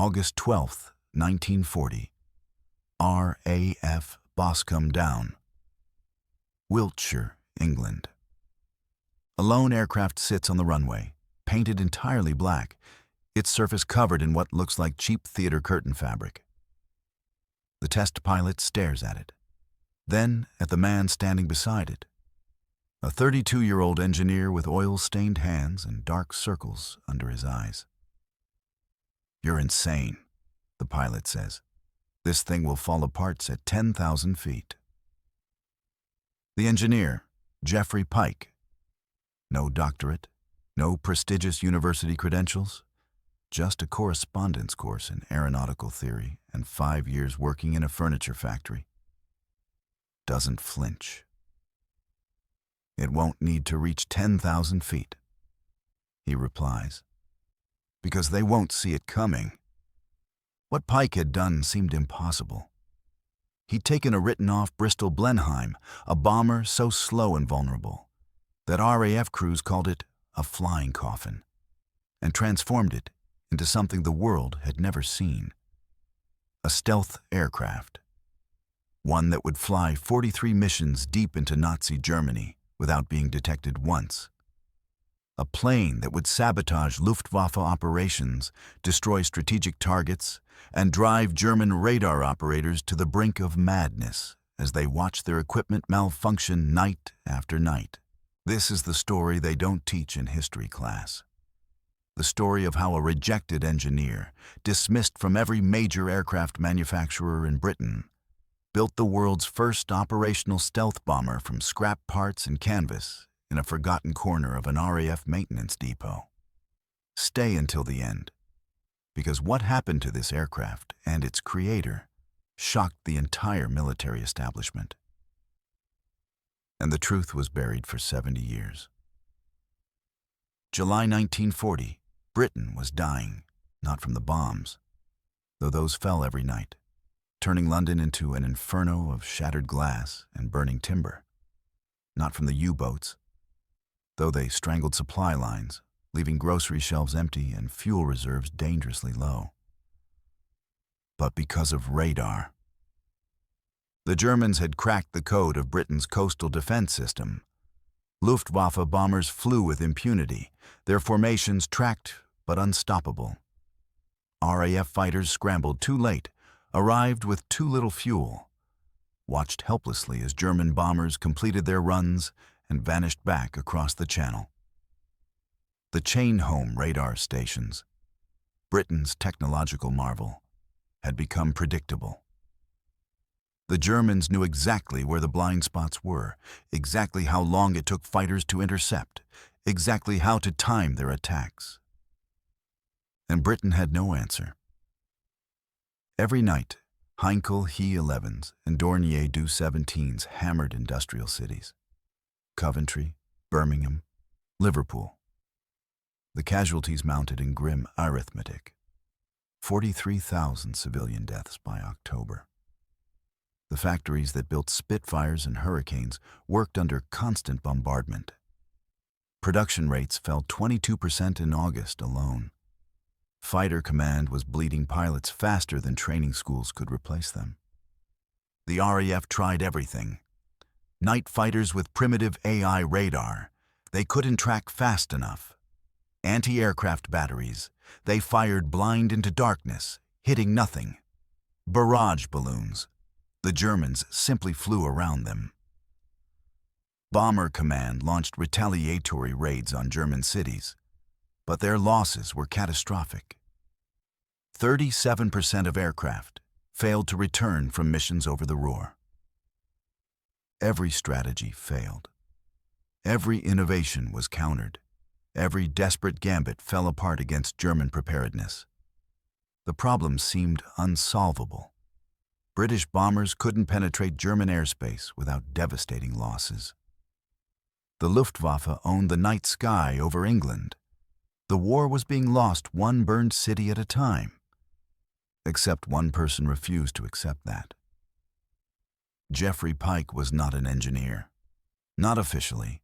August 12, 1940. RAF Boscombe Down, Wiltshire, England. A lone aircraft sits on the runway, painted entirely black, its surface covered in what looks like cheap theater curtain fabric. The test pilot stares at it, then at the man standing beside it. A 32-year-old engineer with oil-stained hands and dark circles under his eyes. "You're insane," the pilot says. "This thing will fall apart at 10,000 feet. The engineer, Geoffrey Pike. No doctorate, no prestigious university credentials, just a correspondence course in aeronautical theory and 5 years working in a furniture factory. Doesn't flinch. "It won't need to reach 10,000 feet, he replies, "because they won't see it coming." What Pike had done seemed impossible. He'd taken a written-off Bristol Blenheim, a bomber so slow and vulnerable that RAF crews called it a flying coffin, and transformed it into something the world had never seen. A stealth aircraft. One that would fly 43 missions deep into Nazi Germany without being detected once. A plane that would sabotage Luftwaffe operations, destroy strategic targets, and drive German radar operators to the brink of madness as they watch their equipment malfunction night after night. This is the story they don't teach in history class. The story of how a rejected engineer, dismissed from every major aircraft manufacturer in Britain, built the world's first operational stealth bomber from scrap parts and canvas in a forgotten corner of an RAF maintenance depot. Stay until the end, because what happened to this aircraft and its creator shocked the entire military establishment. And the truth was buried for 70 years. July 1940, Britain was dying, not from the bombs, though those fell every night, turning London into an inferno of shattered glass and burning timber. Not from the U-boats, though they strangled supply lines, leaving grocery shelves empty and fuel reserves dangerously low. But because of radar. The Germans had cracked the code of Britain's coastal defense system. Luftwaffe bombers flew with impunity, their formations tracked but unstoppable. RAF fighters scrambled too late, arrived with too little fuel, watched helplessly as German bombers completed their runs and vanished back across the channel. The chain-home radar stations, Britain's technological marvel, had become predictable. The Germans knew exactly where the blind spots were, exactly how long it took fighters to intercept, exactly how to time their attacks. And Britain had no answer. Every night, Heinkel He-11s and Dornier Do-17s hammered industrial cities. Coventry, Birmingham, Liverpool. The casualties mounted in grim arithmetic. 43,000 civilian deaths by October. The factories that built Spitfires and Hurricanes worked under constant bombardment. Production rates fell 22% in August alone. Fighter Command was bleeding pilots faster than training schools could replace them. The RAF tried everything. Night fighters with primitive AI radar. They couldn't track fast enough. Anti-aircraft batteries. They fired blind into darkness, hitting nothing. Barrage balloons. The Germans simply flew around them. Bomber Command launched retaliatory raids on German cities, but their losses were catastrophic. 37% of aircraft failed to return from missions over the Ruhr. Every strategy failed. Every innovation was countered. Every desperate gambit fell apart against German preparedness. The problem seemed unsolvable. British bombers couldn't penetrate German airspace without devastating losses. The Luftwaffe owned the night sky over England. The war was being lost one burned city at a time. Except one person refused to accept that. Geoffrey Pike was not an engineer. Not officially.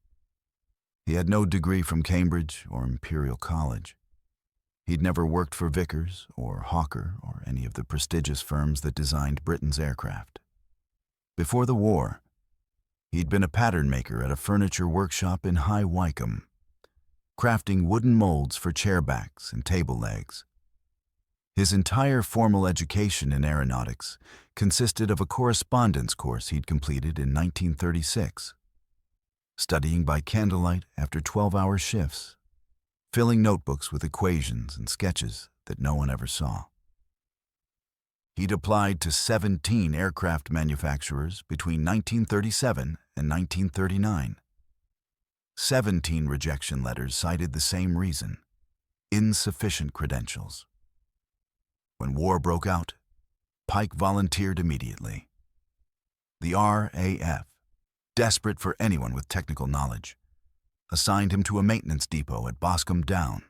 He had no degree from Cambridge or Imperial College. He'd never worked for Vickers or Hawker or any of the prestigious firms that designed Britain's aircraft. Before the war, he'd been a pattern maker at a furniture workshop in High Wycombe, crafting wooden molds for chair backs and table legs. His entire formal education in aeronautics consisted of a correspondence course he'd completed in 1936, studying by candlelight after 12-hour shifts, filling notebooks with equations and sketches that no one ever saw. He'd applied to 17 aircraft manufacturers between 1937 and 1939. 17 rejection letters cited the same reason: insufficient credentials. When war broke out, Pike volunteered immediately. The RAF, desperate for anyone with technical knowledge, assigned him to a maintenance depot at Boscombe Down.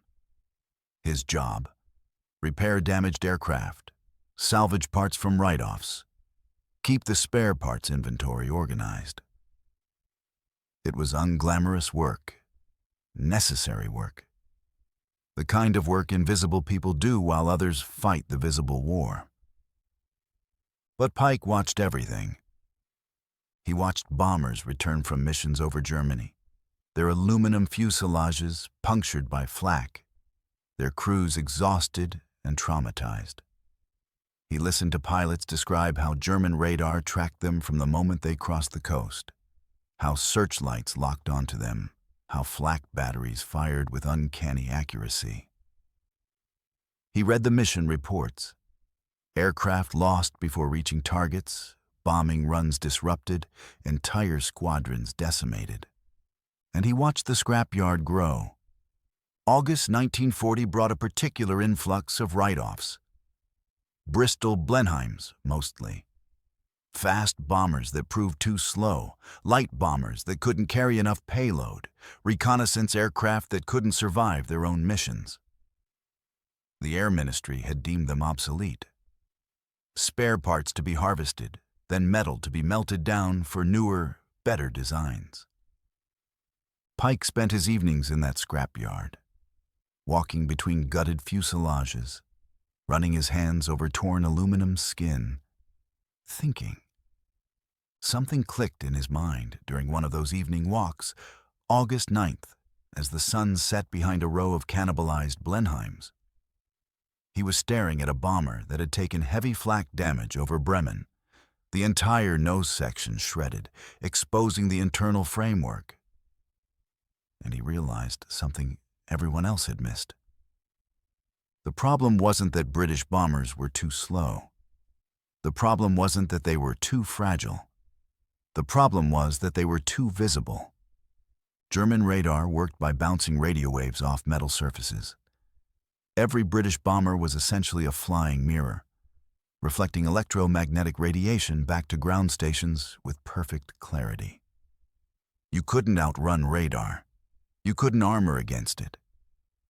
His job: repair damaged aircraft, salvage parts from write-offs, keep the spare parts inventory organized. It was unglamorous work, necessary work, the kind of work invisible people do while others fight the visible war. But Pike watched everything. He watched bombers return from missions over Germany, their aluminum fuselages punctured by flak, their crews exhausted and traumatized. He listened to pilots describe how German radar tracked them from the moment they crossed the coast, how searchlights locked onto them, how flak batteries fired with uncanny accuracy. He read the mission reports: aircraft lost before reaching targets, bombing runs disrupted, entire squadrons decimated. And he watched the scrapyard grow. August 1940 brought a particular influx of write-offs. Bristol Blenheims, mostly. Fast bombers that proved too slow, light bombers that couldn't carry enough payload, reconnaissance aircraft that couldn't survive their own missions. The Air Ministry had deemed them obsolete. Spare parts to be harvested, then metal to be melted down for newer, better designs. Pike spent his evenings in that scrapyard, walking between gutted fuselages, running his hands over torn aluminum skin, thinking. Something clicked in his mind during one of those evening walks, August 9th, as the sun set behind a row of cannibalized Blenheims. He was staring at a bomber that had taken heavy flak damage over Bremen, the entire nose section shredded, exposing the internal framework. And he realized something everyone else had missed. The problem wasn't that British bombers were too slow. The problem wasn't that they were too fragile. The problem was that they were too visible. German radar worked by bouncing radio waves off metal surfaces. Every British bomber was essentially a flying mirror, reflecting electromagnetic radiation back to ground stations with perfect clarity. You couldn't outrun radar. You couldn't armor against it.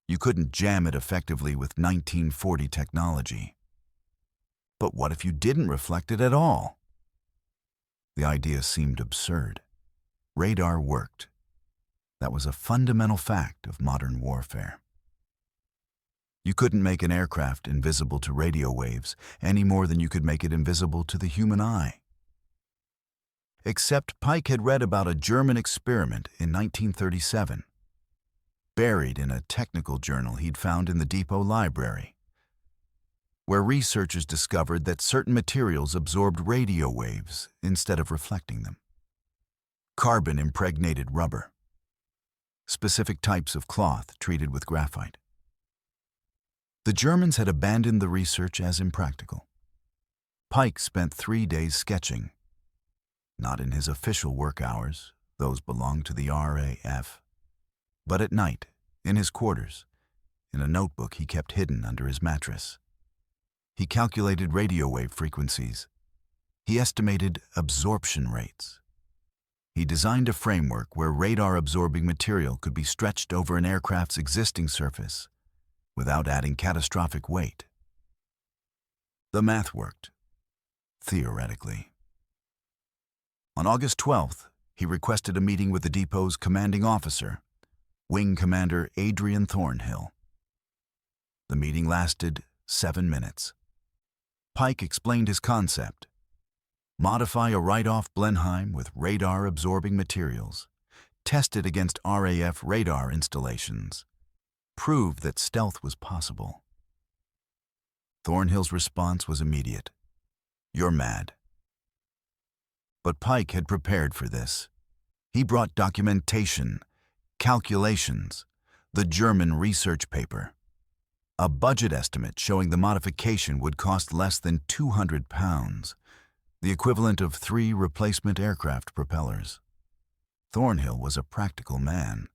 You couldn't jam it effectively with 1940 technology. But what if you didn't reflect it at all? The idea seemed absurd. Radar worked. That was a fundamental fact of modern warfare. You couldn't make an aircraft invisible to radio waves any more than you could make it invisible to the human eye. Except Pike had read about a German experiment in 1937, buried in a technical journal he'd found in the depot library, where researchers discovered that certain materials absorbed radio waves instead of reflecting them. Carbon-impregnated rubber. Specific types of cloth treated with graphite. The Germans had abandoned the research as impractical. Pike spent 3 days sketching. Not in his official work hours, those belonged to the RAF, but at night, in his quarters, in a notebook he kept hidden under his mattress. He calculated radio wave frequencies. He estimated absorption rates. He designed a framework where radar-absorbing material could be stretched over an aircraft's existing surface without adding catastrophic weight. The math worked, theoretically. On August 12th, he requested a meeting with the depot's commanding officer, Wing Commander Adrian Thornhill. The meeting lasted 7 minutes. Pike explained his concept. Modify a Wright-off Blenheim with radar-absorbing materials. Test it against RAF radar installations. Prove that stealth was possible. Thornhill's response was immediate. You're mad. But Pike had prepared for this. He brought documentation, calculations, the German research paper. A budget estimate showing the modification would cost less than £200, the equivalent of 3 replacement aircraft propellers. Thornhill was a practical man.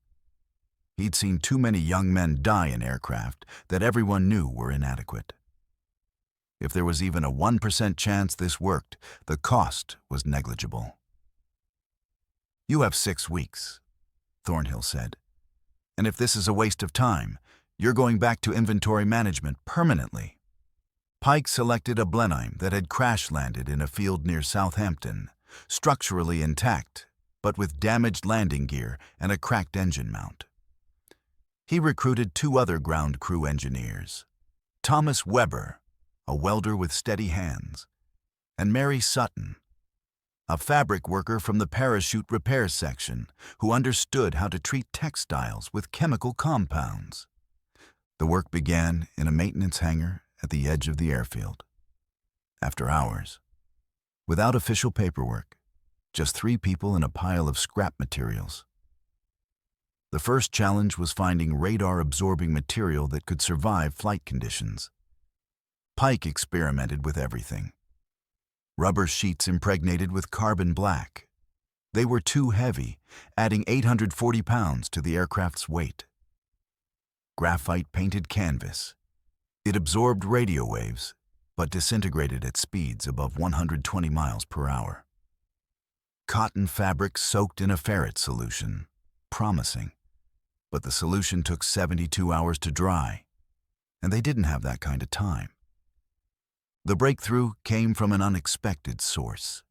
He'd seen too many young men die in aircraft that everyone knew were inadequate. If there was even a 1% chance this worked, the cost was negligible. You have 6 weeks, Thornhill said. And if this is a waste of time, you're going back to inventory management permanently. Pike selected a Blenheim that had crash-landed in a field near Southampton, structurally intact, but with damaged landing gear and a cracked engine mount. He recruited 2 other ground crew engineers, Thomas Weber, a welder with steady hands, and Mary Sutton, a fabric worker from the parachute repair section who understood how to treat textiles with chemical compounds. The work began in a maintenance hangar at the edge of the airfield. After hours, without official paperwork, just 3 people and a pile of scrap materials. The first challenge was finding radar-absorbing material that could survive flight conditions. Pike experimented with everything. Rubber sheets impregnated with carbon black. They were too heavy, adding 840 pounds to the aircraft's weight. Graphite-painted canvas. It absorbed radio waves, but disintegrated at speeds above 120 miles per hour. Cotton fabric soaked in a ferret solution. Promising. But the solution took 72 hours to dry, and they didn't have that kind of time. The breakthrough came from an unexpected source.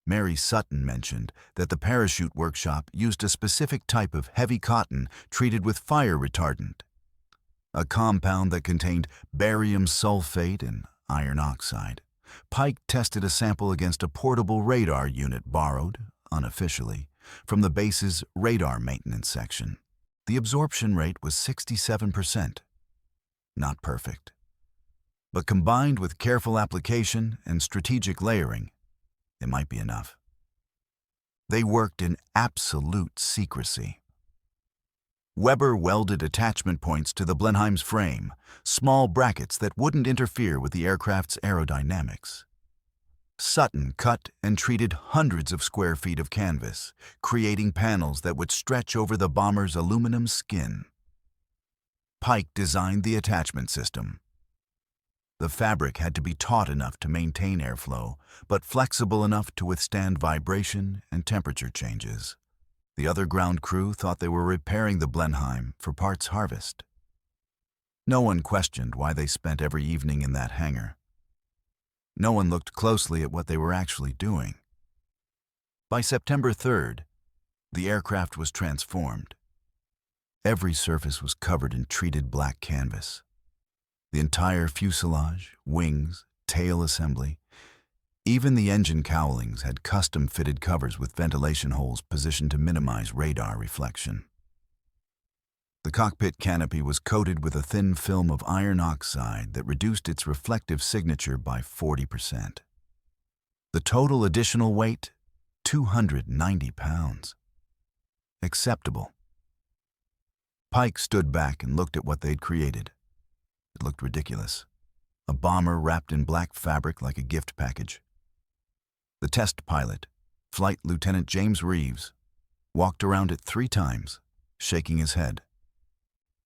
Mary Sutton mentioned that the parachute workshop used a specific type of heavy cotton treated with fire retardant, a compound that contained barium sulfate and iron oxide. Pike tested a sample against a portable radar unit borrowed, unofficially, from the base's radar maintenance section. The absorption rate was 67%. Not perfect. But combined with careful application and strategic layering, it might be enough. They worked in absolute secrecy. Weber welded attachment points to the Blenheim's frame, small brackets that wouldn't interfere with the aircraft's aerodynamics. Sutton cut and treated hundreds of square feet of canvas, creating panels that would stretch over the bomber's aluminum skin. Pike designed the attachment system. The fabric had to be taut enough to maintain airflow, but flexible enough to withstand vibration and temperature changes. The other ground crew thought they were repairing the Blenheim for parts harvest. No one questioned why they spent every evening in that hangar. No one looked closely at what they were actually doing. By September 3rd, the aircraft was transformed. Every surface was covered in treated black canvas. The entire fuselage, wings, tail assembly, even the engine cowlings had custom-fitted covers with ventilation holes positioned to minimize radar reflection. The cockpit canopy was coated with a thin film of iron oxide that reduced its reflective signature by 40%. The total additional weight, 290 pounds. Acceptable. Pike stood back and looked at what they'd created. It looked ridiculous. A bomber wrapped in black fabric like a gift package. The test pilot, Flight Lieutenant James Reeves, walked around it 3 times, shaking his head.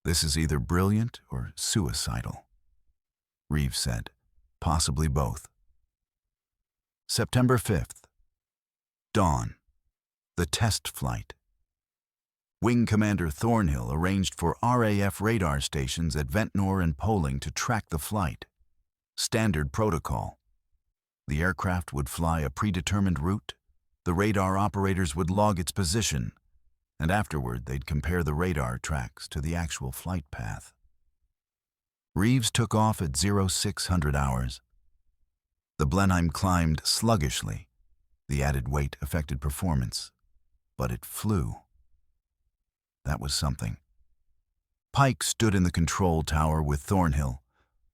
This is either brilliant or suicidal, Reeves said, possibly both. September 5th. Dawn. The test flight. Wing Commander Thornhill arranged for RAF radar stations at Ventnor and Poling to track the flight. Standard protocol. The aircraft would fly a predetermined route, the radar operators would log its position, and afterward they'd compare the radar tracks to the actual flight path. Reeves took off at 0600 hours. The Blenheim climbed sluggishly. The added weight affected performance, but it flew. That was something. Pike stood in the control tower with Thornhill,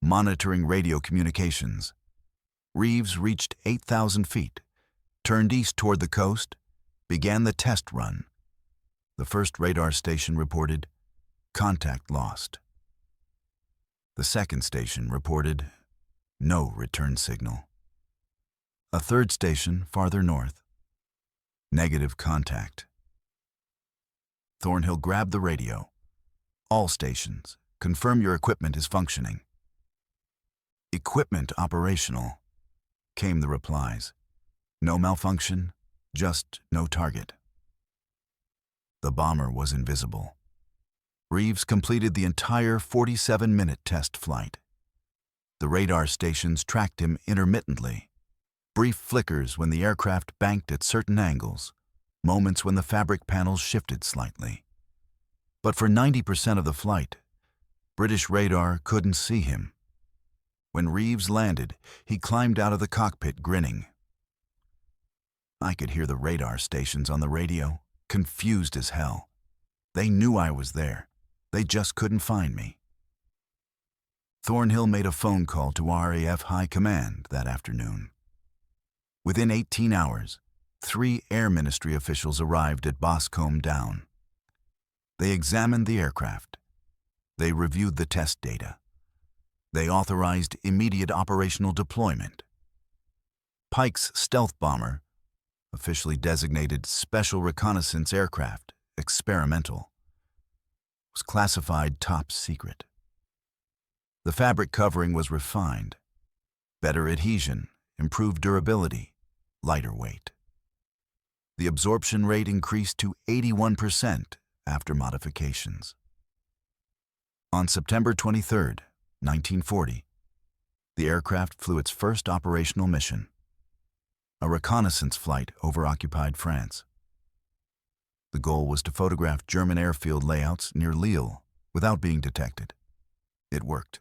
monitoring radio communications. Reeves reached 8,000 feet, turned east toward the coast, began the test run. The first radar station reported, "Contact lost." The second station reported, "No return signal." A third station farther north, "Negative contact." Thornhill grabbed the radio. "All stations, confirm your equipment is functioning." "Equipment operational," came the replies. "No malfunction, just no target." The bomber was invisible. Reeves completed the entire 47-minute test flight. The radar stations tracked him intermittently. Brief flickers when the aircraft banked at certain angles, moments when the fabric panels shifted slightly. But for 90% of the flight, British radar couldn't see him. When Reeves landed, he climbed out of the cockpit grinning. I could hear the radar stations on the radio, confused as hell. They knew I was there. They just couldn't find me. Thornhill made a phone call to RAF High Command that afternoon. Within 18 hours, 3 Air Ministry officials arrived at Boscombe Down. They examined the aircraft. They reviewed the test data. They authorized immediate operational deployment. Pike's stealth bomber, officially designated Special Reconnaissance Aircraft, Experimental, was classified top secret. The fabric covering was refined. Better adhesion, improved durability, lighter weight. The absorption rate increased to 81% after modifications. On September 23, 1940, the aircraft flew its first operational mission, a reconnaissance flight over occupied France. The goal was to photograph German airfield layouts near Lille without being detected. It worked.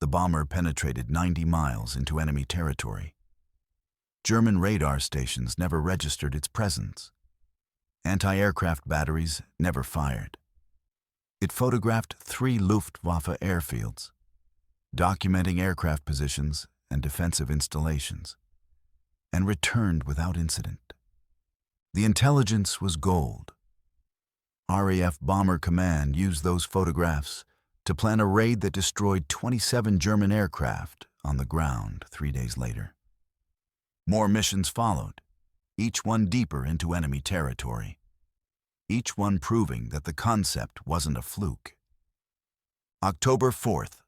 The bomber penetrated 90 miles into enemy territory. German radar stations never registered its presence. Anti-aircraft batteries never fired. It photographed 3 Luftwaffe airfields, documenting aircraft positions and defensive installations, and returned without incident. The intelligence was gold. RAF Bomber Command used those photographs to plan a raid that destroyed 27 German aircraft on the ground 3 days later. More missions followed, each one deeper into enemy territory, each one proving that the concept wasn't a fluke. October 4th.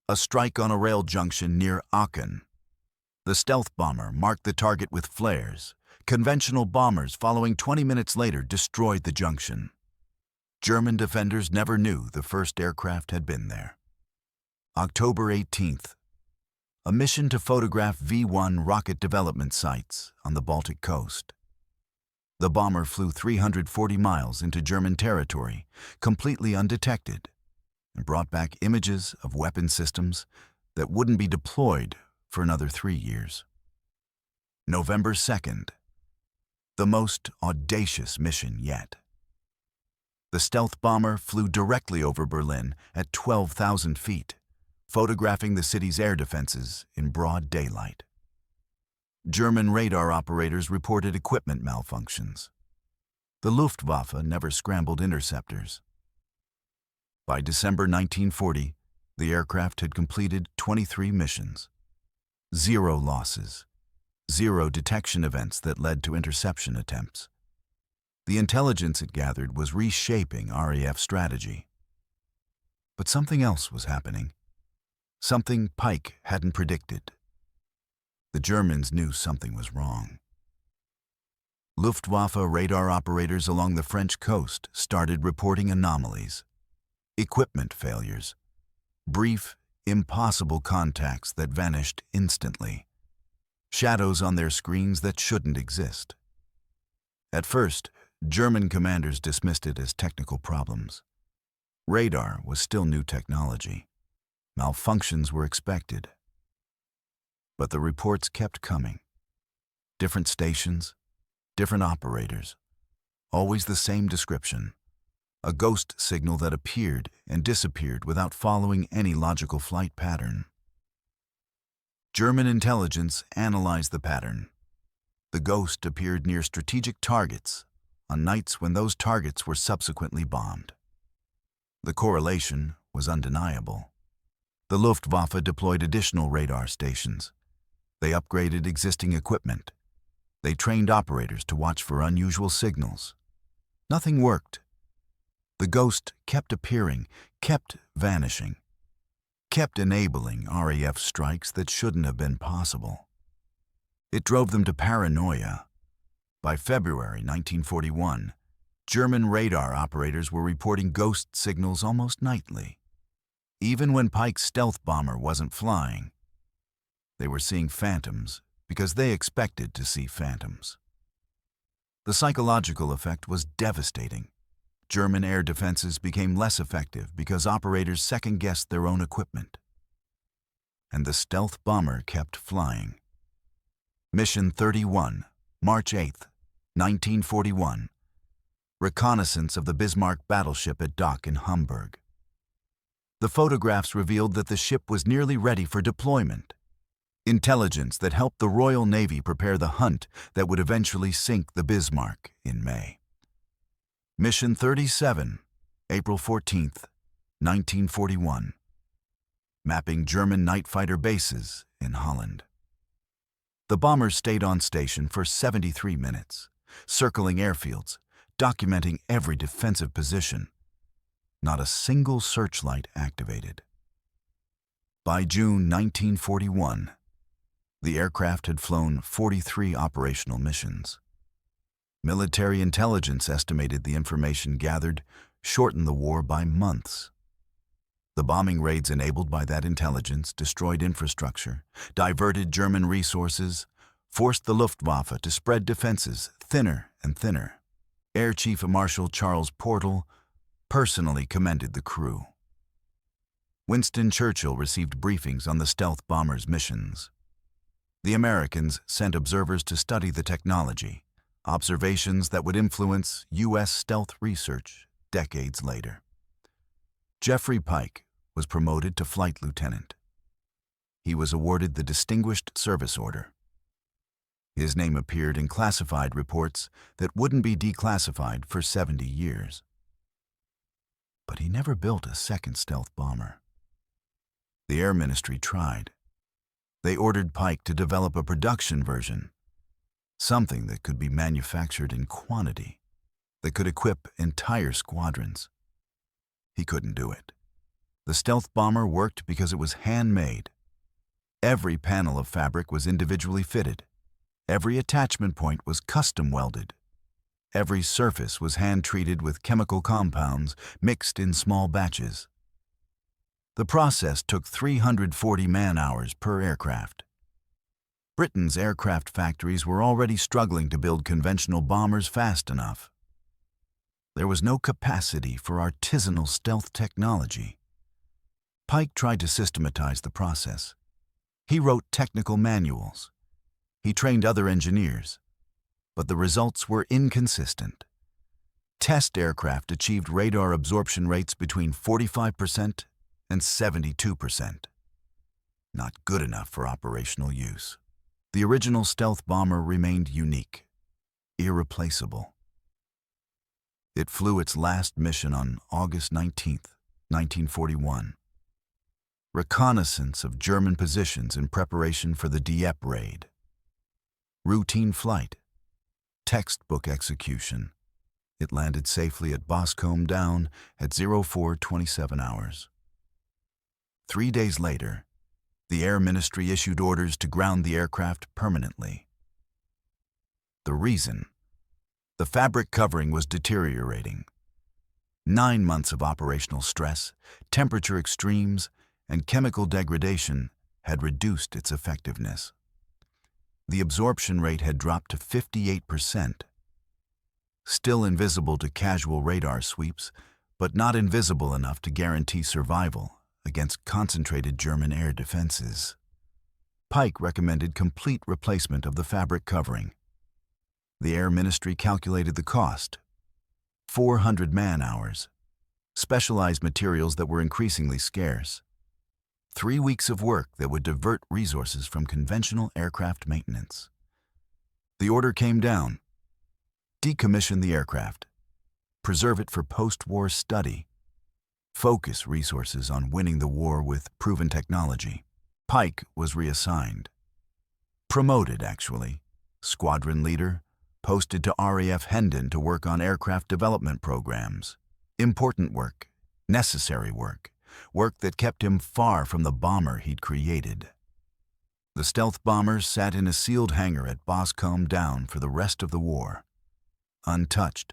A strike on a rail junction near Aachen. The stealth bomber marked the target with flares. Conventional bombers following 20 minutes later destroyed the junction. German defenders never knew the first aircraft had been there. October 18th. A mission to photograph V-1 rocket development sites on the Baltic coast. The bomber flew 340 miles into German territory, completely undetected, and brought back images of weapon systems that wouldn't be deployed for another 3 years. November 2nd. The most audacious mission yet. The stealth bomber flew directly over Berlin at 12,000 feet, photographing the city's air defenses in broad daylight. German radar operators reported equipment malfunctions. The Luftwaffe never scrambled interceptors. By December 1940, the aircraft had completed 23 missions. 0 losses, 0 detection events that led to interception attempts. The intelligence it gathered was reshaping RAF strategy. But something else was happening. Something Pike hadn't predicted. The Germans knew something was wrong. Luftwaffe radar operators along the French coast started reporting anomalies, equipment failures, brief, impossible contacts that vanished instantly, shadows on their screens that shouldn't exist. At first, German commanders dismissed it as technical problems. Radar was still new technology. Malfunctions were expected. But the reports kept coming. Different stations, different operators, always the same description. A ghost signal that appeared and disappeared without following any logical flight pattern. German intelligence analyzed the pattern. The ghost appeared near strategic targets on nights when those targets were subsequently bombed. The correlation was undeniable. The Luftwaffe deployed additional radar stations. They upgraded existing equipment. They trained operators to watch for unusual signals. Nothing worked. The ghost kept appearing, kept vanishing, kept enabling RAF strikes that shouldn't have been possible. It drove them to paranoia. By February 1941, German radar operators were reporting ghost signals almost nightly. Even when Pike's stealth bomber wasn't flying, they were seeing phantoms because they expected to see phantoms. The psychological effect was devastating. German air defenses became less effective because operators second-guessed their own equipment. And the stealth bomber kept flying. Mission 31, March 8, 1941. Reconnaissance of the Bismarck battleship at dock in Hamburg. The photographs revealed that the ship was nearly ready for deployment. Intelligence that helped the Royal Navy prepare the hunt that would eventually sink the Bismarck in May. Mission 37, April 14, 1941. Mapping German night fighter bases in Holland. The bombers stayed on station for 73 minutes, circling airfields, documenting every defensive position. Not a single searchlight activated. By June 1941, the aircraft had flown 43 operational missions. Military intelligence estimated the information gathered shortened the war by months. The bombing raids enabled by that intelligence destroyed infrastructure, diverted German resources, forced the Luftwaffe to spread defenses thinner and thinner. Air Chief Marshal Charles Portal personally commended the crew. Winston Churchill received briefings on the stealth bombers' missions. The Americans sent observers to study the technology, observations that would influence U.S. stealth research decades later. Geoffrey Pike was promoted to flight lieutenant. He was awarded the Distinguished Service Order. His name appeared in classified reports that wouldn't be declassified for 70 years. But he never built a second stealth bomber. The Air Ministry tried. They ordered Pike to develop a production version, something that could be manufactured in quantity, that could equip entire squadrons. He couldn't do it. The stealth bomber worked because it was handmade. Every panel of fabric was individually fitted. Every attachment point was custom welded. Every surface was hand-treated with chemical compounds mixed in small batches. The process took 340 man-hours per aircraft. Britain's aircraft factories were already struggling to build conventional bombers fast enough. There was no capacity for artisanal stealth technology. Pike tried to systematize the process. He wrote technical manuals. He trained other engineers. But the results were inconsistent. Test aircraft achieved radar absorption rates between 45% and 72%. Not good enough for operational use. The original stealth bomber remained unique, irreplaceable. It flew its last mission on August 19, 1941. Reconnaissance of German positions in preparation for the Dieppe raid. Routine flight. Textbook execution. It landed safely at Boscombe Down at 04:27 hours. 3 days later, the Air Ministry issued orders to ground the aircraft permanently. The reason? The fabric covering was deteriorating. 9 months of operational stress, temperature extremes, and chemical degradation had reduced its effectiveness. The absorption rate had dropped to 58%. Still invisible to casual radar sweeps, but not invisible enough to guarantee survival against concentrated German air defenses. Pike recommended complete replacement of the fabric covering. The Air Ministry calculated the cost: 400 man-hours, specialized materials that were increasingly scarce, 3 weeks of work that would divert resources from conventional aircraft maintenance. The order came down: decommission the aircraft, preserve it for post-war study, focus resources on winning the war with proven technology. Pike was reassigned. Promoted, actually. Squadron leader, posted to RAF Hendon to work on aircraft development programs. Important work, necessary work, work that kept him far from the bomber he'd created. The stealth bombers sat in a sealed hangar at Boscombe Down for the rest of the war. Untouched,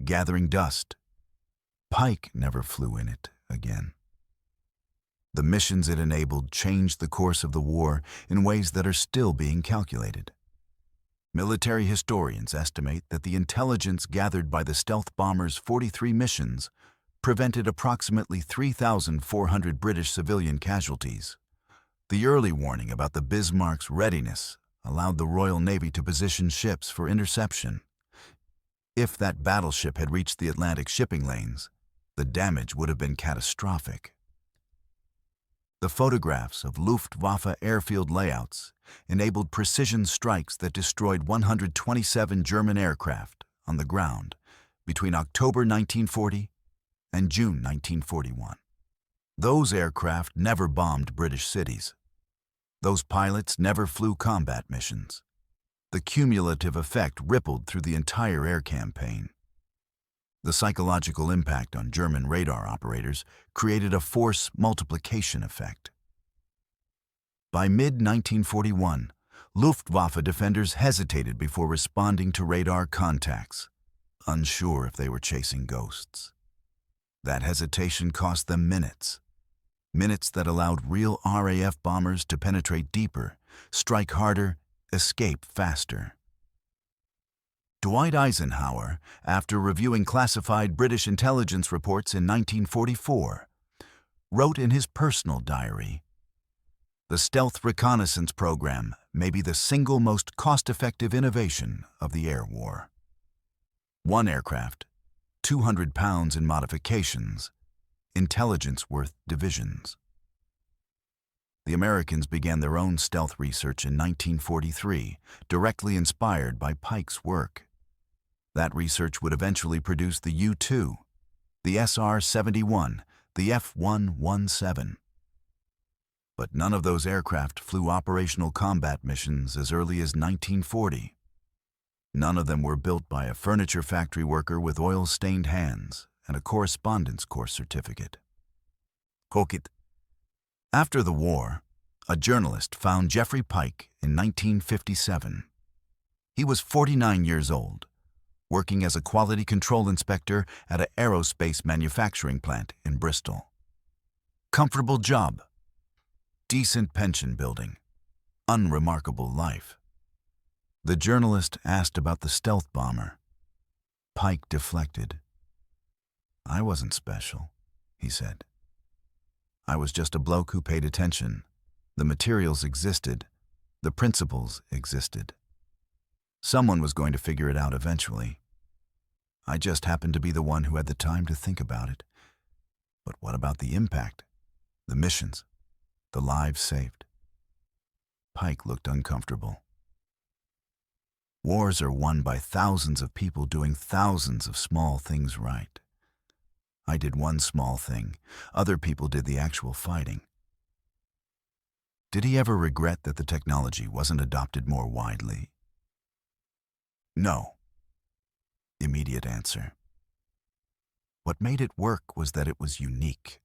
gathering dust. Pike never flew in it again. The missions it enabled changed the course of the war in ways that are still being calculated. Military historians estimate that the intelligence gathered by the stealth bombers' 43 missions prevented approximately 3,400 British civilian casualties. The early warning about the Bismarck's readiness allowed the Royal Navy to position ships for interception. If that battleship had reached the Atlantic shipping lanes, the damage would have been catastrophic. The photographs of Luftwaffe airfield layouts enabled precision strikes that destroyed 127 German aircraft on the ground between October 1940 and June 1941. Those aircraft never bombed British cities. Those pilots never flew combat missions. The cumulative effect rippled through the entire air campaign. The psychological impact on German radar operators created a force multiplication effect. By mid-1941, Luftwaffe defenders hesitated before responding to radar contacts, unsure if they were chasing ghosts. That hesitation cost them minutes. Minutes that allowed real RAF bombers to penetrate deeper, strike harder, escape faster. Dwight Eisenhower, after reviewing classified British intelligence reports in 1944, wrote in his personal diary, "The stealth reconnaissance program may be the single most cost-effective innovation of the air war. One aircraft, 200 pounds in modifications, intelligence worth divisions." The Americans began their own stealth research in 1943, directly inspired by Pike's work. That research would eventually produce the U-2, the SR-71, the F-117. But none of those aircraft flew operational combat missions as early as 1940. None of them were built by a furniture factory worker with oil-stained hands and a correspondence course certificate. Kokit. After the war, a journalist found Geoffrey Pike in 1957. He was 49 years old, working as a quality control inspector at an aerospace manufacturing plant in Bristol. Comfortable job, decent pension building, unremarkable life. The journalist asked about the stealth bomber. Pike deflected. "I wasn't special," he said. "I was just a bloke who paid attention. The materials existed. The principles existed. Someone was going to figure it out eventually. I just happened to be the one who had the time to think about it. But what about the impact? The missions? The lives saved?" Pike looked uncomfortable. Wars are won by thousands of people doing thousands of small things right. I did one small thing. Other people did the actual fighting. Did he ever regret that the technology wasn't adopted more widely? No. Immediate answer. What made it work was that it was unique.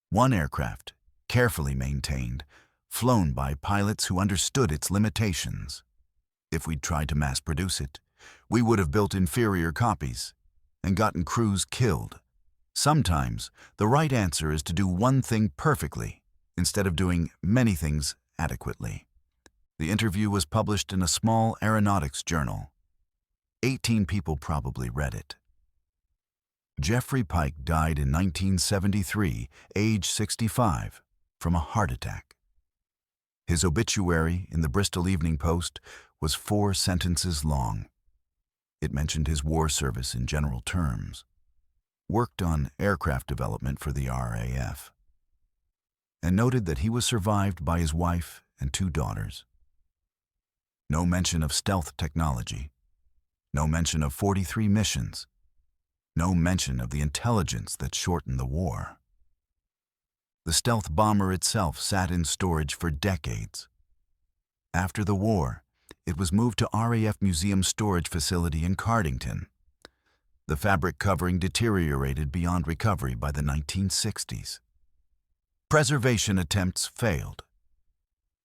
One aircraft, carefully maintained, flown by pilots who understood its limitations. If we'd tried to mass produce it, we would have built inferior copies and gotten crews killed. Sometimes, the right answer is to do one thing perfectly instead of doing many things adequately. The interview was published in a small aeronautics journal. 18 people probably read it. Geoffrey Pike died in 1973, age 65, from a heart attack. His obituary in the Bristol Evening Post was 4 sentences long. It mentioned his war service in general terms, worked on aircraft development for the RAF, and noted that he was survived by his wife and 2 daughters. No mention of stealth technology, no mention of 43 missions, no mention of the intelligence that shortened the war. The stealth bomber itself sat in storage for decades. After the war, it was moved to RAF Museum storage facility in Cardington. The fabric covering deteriorated beyond recovery by the 1960s. Preservation attempts failed.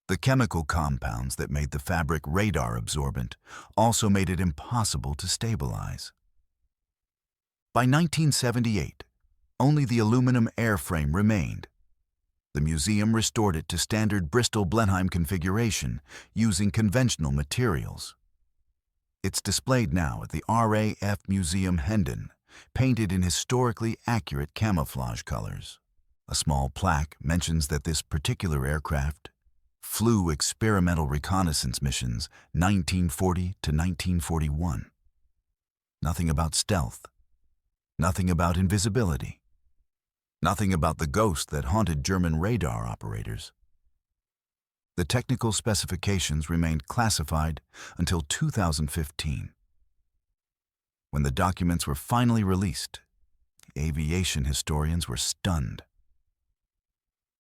The chemical compounds that made the fabric radar absorbent also made it impossible to stabilize. By 1978, only the aluminum airframe remained. The museum restored it to standard Bristol-Blenheim configuration using conventional materials. It's displayed now at the RAF Museum Hendon, painted in historically accurate camouflage colors. A small plaque mentions that this particular aircraft flew experimental reconnaissance missions 1940 to 1941. Nothing about stealth. Nothing about invisibility. Nothing about the ghost that haunted German radar operators. The technical specifications remained classified until 2015. When the documents were finally released, aviation historians were stunned.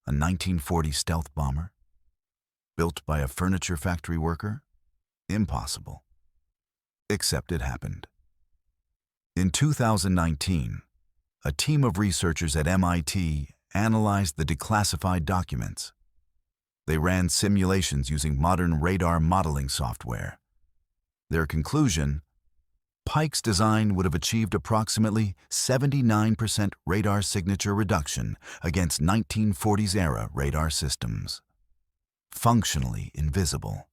A 1940 stealth bomber, built by a furniture factory worker? Impossible. Except it happened. In 2019, a team of researchers at MIT analyzed the declassified documents. They ran simulations using modern radar modeling software. Their conclusion: Pike's design would have achieved approximately 79% radar signature reduction against 1940s-era radar systems. Functionally invisible.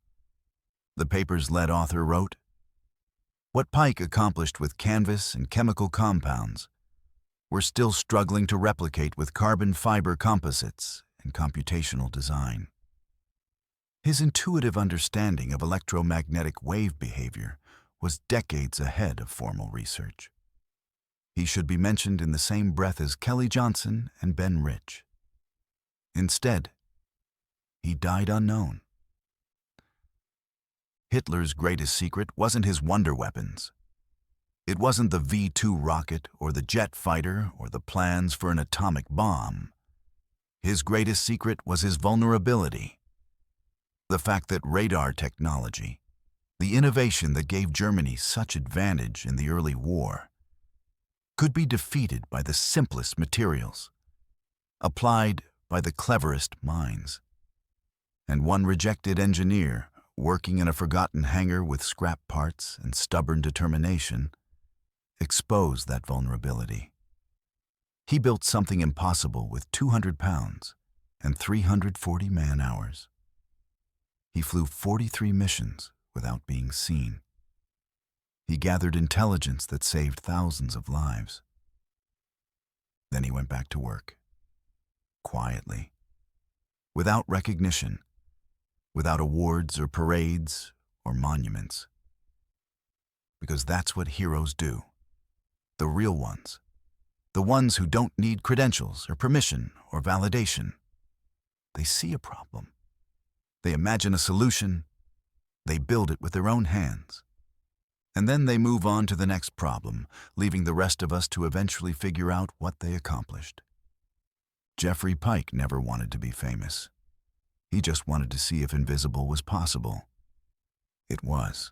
The paper's lead author wrote, "What Pike accomplished with canvas and chemical compounds, we're still struggling to replicate with carbon fiber composites and computational design." His intuitive understanding of electromagnetic wave behavior was decades ahead of formal research. He should be mentioned in the same breath as Kelly Johnson and Ben Rich. Instead, he died unknown. Hitler's greatest secret wasn't his wonder weapons. It wasn't the V-2 rocket or the jet fighter or the plans for an atomic bomb. His greatest secret was his vulnerability. The fact that radar technology, the innovation that gave Germany such advantage in the early war, could be defeated by the simplest materials, applied by the cleverest minds. And one rejected engineer, working in a forgotten hangar with scrap parts and stubborn determination, exposed that vulnerability. He built something impossible with 200 pounds and 340 man-hours. He flew 43 missions without being seen. He gathered intelligence that saved thousands of lives. Then he went back to work, quietly, without recognition, without awards or parades or monuments. Because that's what heroes do. The real ones. The ones who don't need credentials or permission or validation. They see a problem. They imagine a solution. They build it with their own hands. And then they move on to the next problem, leaving the rest of us to eventually figure out what they accomplished. Geoffrey Pike never wanted to be famous. He just wanted to see if invisible was possible. It was.